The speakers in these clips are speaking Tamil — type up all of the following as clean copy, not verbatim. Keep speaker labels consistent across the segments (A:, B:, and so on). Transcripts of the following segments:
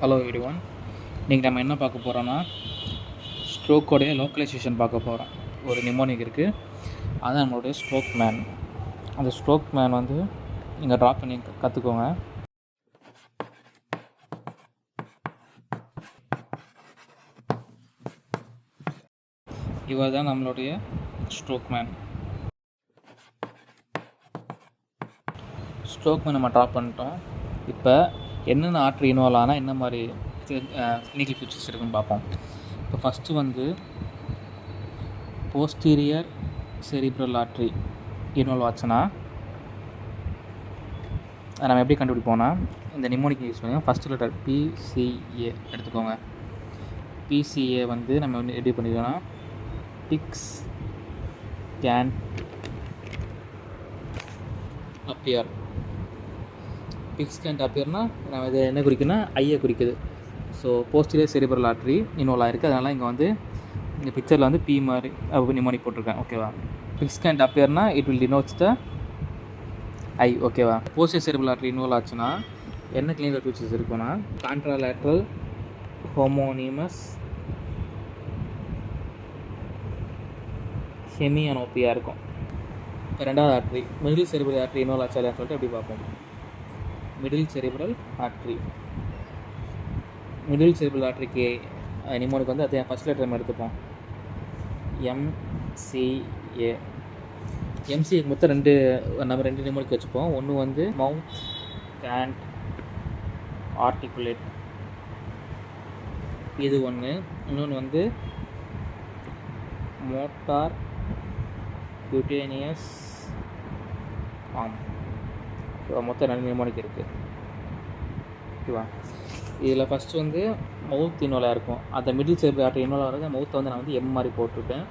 A: ஹலோ எவ்ரிவன், இன்றைக்கி நம்ம என்ன பார்க்க போகிறோன்னா ஸ்ட்ரோக்கோடைய லோக்கலைசேஷன் பார்க்க போகிறோம். ஒரு நிமோனிக் இருக்குது, அதுதான் நம்மளுடைய ஸ்ட்ரோக் மேன். அந்த ஸ்ட்ரோக் மேன் வந்து நீங்கள் ட்ரா பண்ணி கற்றுக்கோங்க. இவர் தான் நம்மளுடைய ஸ்ட்ரோக் மேன். ஸ்ட்ரோக் மேன் நம்ம ட்ரா பண்ணிட்டோம். இப்போ என்னென்ன ஆர்ட்ரி இன்வால்வ் ஆனால் என்ன மாதிரி கிளினிக்கல் ஃபீச்சர்ஸ் இருக்குன்னு பார்ப்போம். இப்போ ஃபஸ்ட்டு வந்து போஸ்டீரியர் செரிப்ரல் ஆர்ட்ரி இன்வால்வ் ஆச்சுன்னா நம்ம எப்படி கண்டுபிடிப்போம்னா, இந்த நிமோனிக் யூஸ் பண்ணி ஃபஸ்ட்டு லெட்டர் பிசிஏ எடுத்துக்கோங்க. பிசிஏ வந்து நம்ம வந்து எப்படி பண்ணிக்கோன்னா pics can appear. Pics can அப்பியர்னா நம்ம இது என்ன குறிக்குன்னா ஐயை குறிக்குது. So posterior cerebral artery involve ஆகிருக்கு. அதனால் இங்கே வந்து இந்த பிக்சரில் வந்து பி மாதிரி நிமோனிக் போட்டிருக்கேன். ஓகேவா? பிக்ஸ் கேன் அப்பியர்னா it will denotes the eye. ஓகேவா? போஸ்டீரியர் செரிப்ரல் ஆர்ட்ரி இன்வால்வ் ஆச்சுன்னா என்ன கிளினிக்கல் ஃபீச்சர்ஸ் இருக்குன்னா கான்ட்ராலேட்ரல் ஹோமோனிமஸ் ஹெமியானோப்பியா இருக்கும். இப்போ ரெண்டாவது artery middle cerebral artery involve ஆச்சா இல்லையான்னு சொல்லிட்டு எப்படி பார்ப்போம். Middle cerebral artery, middle cerebral ஆர்ட்ரிக்கு நிமோனிக் வந்து அதே ஃபஸ்ட் லெட்டர் நம்ம எடுத்துப்போம், எம்சிஏ. எம்சிஏக்கு மொத்தம் நம்ம ரெண்டு நிமோனிக் வச்சுப்போம். ஒன்று வந்து மவுத் கேண்ட் ஆர்டிகுலேட், இது ஒன்று. இன்னொன்று வந்து மோட்டார் குட்டேனியஸ் ஆம். ஸோ மொத்தம் ரெண்டு நிமோனிக் இருக்குது. ஓகேவா? இதில் ஃபஸ்ட்டு வந்து மவுத் இன்வால்வ் இருக்கும். அந்த மிடில் செரிப்ரல் ஆர்ட்ரி இன்வால்வ் ஆகிறது மவுத்தை வந்து நான் வந்து எம் மாதிரி போட்டிருக்கேன்.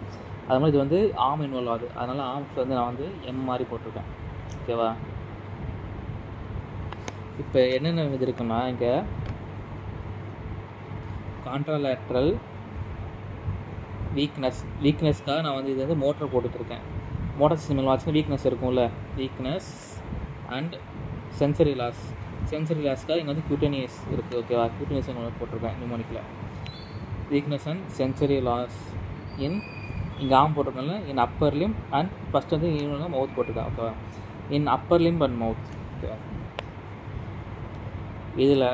A: அது மாதிரி இது வந்து ஆம் இன்வால்வ் ஆகுது, அதனால் ஆம்ஸ் வந்து நான் வந்து எம் மாதிரி போட்டிருக்கேன். ஓகேவா? இப்போ என்னென்ன இது இருக்குன்னா இங்கே கான்ட்ராலேட்ரல் வீக்னஸ்க்காக நான் வந்து இது வந்து மோட்டர் போட்டுட்ருக்கேன். மோட்டார் சிஸ்டம் இன்வால்வ் ஆச்சுன்னா வீக்னஸ் இருக்கும்ல, வீக்னஸ் அண்ட் சென்சரி லாஸ்க்காக இங்கே வந்து குட்டேனியஸ் இருக்குது. ஓகேவா? குட்டேனியஸ் போட்டிருக்கேன் நிமோனிக்கில். வீக்னஸ் அண்ட் சென்சரி லாஸ் இன் இங்கே ஆம் போட்டிருக்கனால இன் அப்பர் லிம் அண்ட் ஃபஸ்ட் வந்து இன்னொன்று மவுத் போட்டிருக்கேன். ஓகேவா? இன் அப்பர் லிம் அண்ட் மவுத். ஓகேவா? இதில்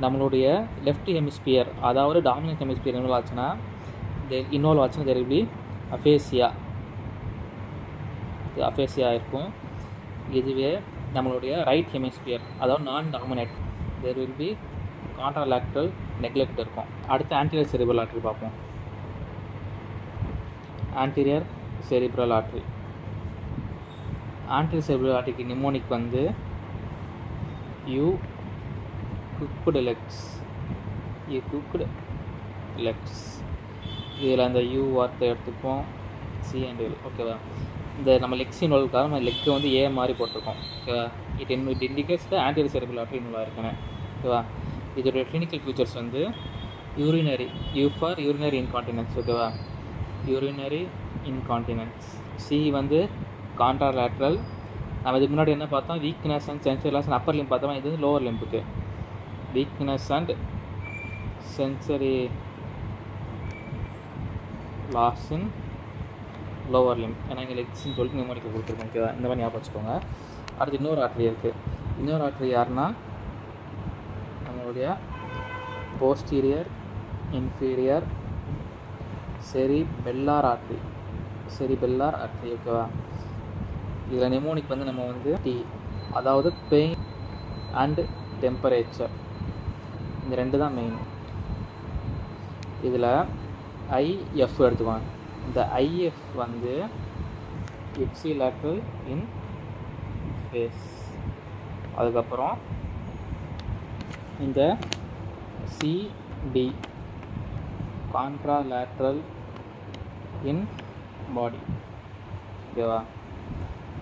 A: நம்மளுடைய லெஃப்ட் ஹெமிஸ்பியர், அதாவது டாமினன்ட் ஹெமிஸ்பியர் இன்வால்வ் ஆச்சுன்னா தெர் வில் பி அஃபேசியா இருக்கும். இதுவே நம்மளுடைய ரைட் ஹெமிஸ்பியர், அதாவது நான் dominate, there will be கான்ட்ராலேட்ரல் neglect இருக்கும். அடுத்து ஆன்டீரியர் செரிப்ரல் ஆர்ட்ரி பார்ப்போம். ஆன்டீரியர் செரிப்ரல் ஆர்ட்ரி ஆர்ட்ரிக்கு நிமோனிக் வந்து யூ குக்டு லெக்ஸ். இதில் அந்த யூ வார்த்தை எடுத்துப்போம், சி அண்ட் எல். ஓகேவா? இந்த நம்ம லெக்ஸ் இன்வால்வ்க்காக நம்ம லெக்கு வந்து ஏ மாதிரி போட்டிருக்கோம். ஓகேவா? It indicates the anterior cerebral artery involve இருக்குன்னு. ஓகேவா? இதோடைய கிளினிக்கல் ஃபீச்சர்ஸ் வந்து urinary, U for urinary incontinence. ஓகேவா? Urinary incontinence. சி வந்து கான்ட்ராலேட்ரல். நம்ம இதுக்கு முன்னாடி என்ன பார்த்தோம், weakness and sensory loss and upper limb பார்த்தோம். இது வந்து லோவர் லிம்புக்கு weakness and sensory loss in lower limb. ஏன்னா இங்கே லெக்ஸ்ன்னு சொல்லிட்டு நிமோனிக் கொடுத்துருக்கோம். ஓகேவா? இந்த மாதிரி ஞாபகம் வச்சுக்கோங்க. அடுத்து இன்னொரு ஆர்ட்ரி இருக்குது. இன்னொரு ஆர்ட்ரி யாருன்னா நம்மளுடைய போஸ்டீரியர் இன்ஃபீரியர் செரிபெல்லார் ஆர்ட்ரி. ஓகேவா? இதில் நிமோனிக் வந்து நம்ம வந்து டி, அதாவது பெயின் அண்ட் டெம்பரேச்சர், இந்த ரெண்டு தான் மெயின். இதில் ஐஎஃப் எடுத்துக்குவாங்க. இந்த ஐஎஃப் வந்து எப்சிலேட்ரல் இன் ஃபேஸ். அதுக்கப்புறம் இந்த சிடி கான்ட்ராலேட்ரல் இன் பாடி. ஓகேவா?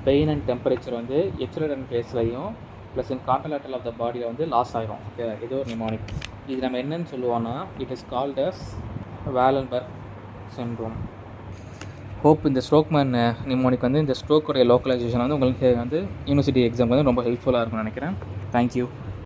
A: பெயின் அண்ட் டெம்பரேச்சர் வந்து எப்சிலேட்ரல் இன் ஃபேஸ்லையும் ப்ளஸ் இன் கான்ட்ராலேட்ரல் ஆஃப் த பாடியில் வந்து லாஸ் ஆகிரும். ஓகேவா? இது ஒரு நிமோனிக். இது நம்ம என்னன்னு சொல்லுவோன்னா it is called as Wallenberg syndrome. Hope இந்த ஸ்ட்ரோக் மேன் நிமோனிக் வந்து இந்த ஸ்ட்ரோக்கோடைய லோக்கலைசேஷன் வந்து உங்களுக்கு வந்து யூனிவர்சிட்டி எக்ஸாம் வந்து ரொம்ப ஹெல்ப்ஃபுல்லாக இருக்கும்னு நினைக்கிறேன். தேங்க்யூ.